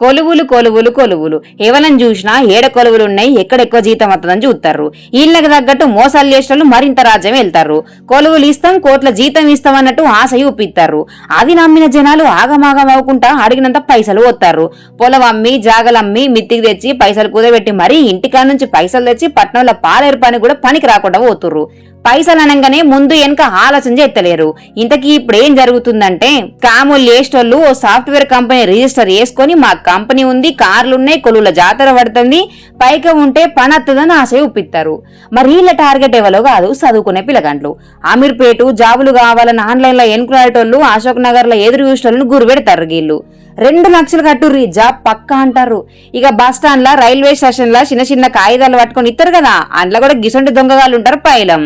కొలువులు కొలువులు కొలువులు ఎవరని చూసినా ఏడ కొలువులున్నాయి, ఎక్కడ ఎక్కువ జీతం వస్తుందని చూస్తారు. వీళ్ళకి తగ్గట్టు మోసాలు చేసేటోళ్ళు మరింత రాజ్యం వెళ్తారు. కొలువులు ఇస్తాం, కోట్ల జీతం ఇస్తాం అన్నట్టు ఆశ చూపిస్తారు. అది నమ్మిన జనాలు ఆగమాగం అవ్వకుండా అడిగినంత పైసలు వస్తారు. పొలం అమ్మి జాగలమ్మి మిత్తికి తెచ్చి పైసలు కుదబెట్టి మరీ ఇంటికా నుంచి పైసలు తెచ్చి పట్నంలో పాలేరు పని కూడా పనికి రాకుండా పోతుర్రు. పైసలు అనగానే ముందు వెనక ఆలోచన చేస్తలేరు. ఇంతకీ ఇప్పుడు ఏం జరుగుతుందంటే, కాములు చేసేటోళ్ళు ఓ సాఫ్ట్వేర్ కంపెనీ రిజిస్టర్ చేసుకుని మా కంపెనీ ఉంది, కార్లున్నాయి, కొలువుల జాతర పడుతుంది, పైక ఉంటే పని వస్తుందని ఆశ చూపిస్తారు. మరి వీళ్ళ టార్గెట్ ఎవరో కాదు, చదువుకునే పిల్లగంట్లు. అమీర్పేట జాబులు కావాలని ఆన్లైన్ లో ఎన్నుకునేటోళ్ళు, అశోక్ నగర్ లో ఎదురు చూసేటోళ్ళని గురి పెడతారు. వీళ్ళు 2 లక్షలు కట్టుర్రి జాబ్ పక్కా అంటారు. ఇక బస్ స్టాండ్ లా, రైల్వే స్టేషన్ లా చిన్న చిన్న కాగితాలు పట్టుకొని ఇస్తారు కదా, అందులో కూడా గిసొంటి దొంగగాళ్ళు ఉంటారు పైలం.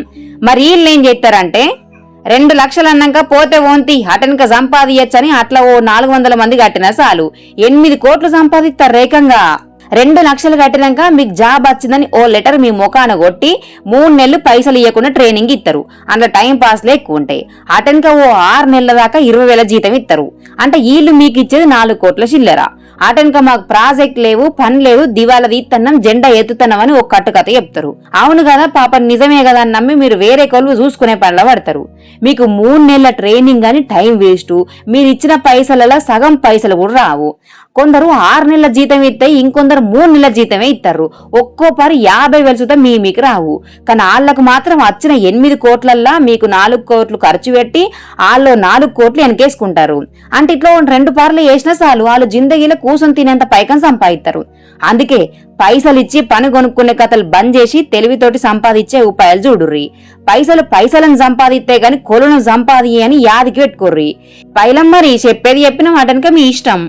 మరి వీళ్ళు ఏం చేస్తారంటే, 2 లక్షలు అన్నాక పోతే ఓంతి అటెనక సంపాదించని అట్లా ఓ 400 మంది కట్టినా చాలు 8 కోట్లు సంపాదిస్తారు ఏకంగా. 2 లక్షలు కట్టినాక మీకు జాబ్ వచ్చిందని ఓ లెటర్ మీ ముఖాన కొట్టి 3 నెలలు పైసలు ఇవ్వకుండా ట్రైనింగ్ ఇస్తారు. అందులో టైం పాస్లే ఎక్కువ ఉంటాయి. అటెనక ఓ 6 నెలల దాకా 20,000 జీతం ఇస్తారు. అంటే వీళ్ళు మీకు ఇచ్చేది 4 కోట్ల చిల్లర. అటెనక మాకు ప్రాజెక్ట్ లేవు, పని లేదు, దివాలా తీస్తున్నాం, జెండా ఎత్తుతున్నాం అని ఒక కట్టుకథ చెప్తారు. అవును కదా పాప, నిజమే కదా అని నమ్మి మీరు వేరే కొలువు చూసుకునే పనిలో పడతారు. మీకు 3 నెలల ట్రైనింగ్ అని టైం వేస్ట్. మీరు ఇచ్చిన పైసలలో సగం పైసలు కూడా రావు. కొందరు 6 నెలల జీతం ఇస్తే, ఇంకొందరు 3 నెలల జీతమే ఇస్తారు. ఒక్కో పరి 50,000 చూద్దాం మీకు రావు. కానీ వాళ్ళకు మాత్రం వచ్చిన 8 కోట్లల్లా మీకు 4 కోట్లు ఖర్చు పెట్టి వాళ్ళు 4 కోట్లు వెనకేసుకుంటారు. అంటే ఇట్లా 2 పార్లు వేసినా చాలు వాళ్ళు జిందగీలో కూర్చొని తినేంత పైకం సంపాదిస్తారు. అందుకే పైసలు ఇచ్చి పని కొనుక్కునే కథలు బంద్ చేసి తెలివితోటి సంపాదించే ఉపాయాలు చూడుర్రి. పైసలను సంపాదిస్తే గాని కొలను సంపాది అని యాదికి పెట్టుకోర్రి. పైలం మరి చెప్పేది చెప్పిన వాటనక మీ ఇష్టం.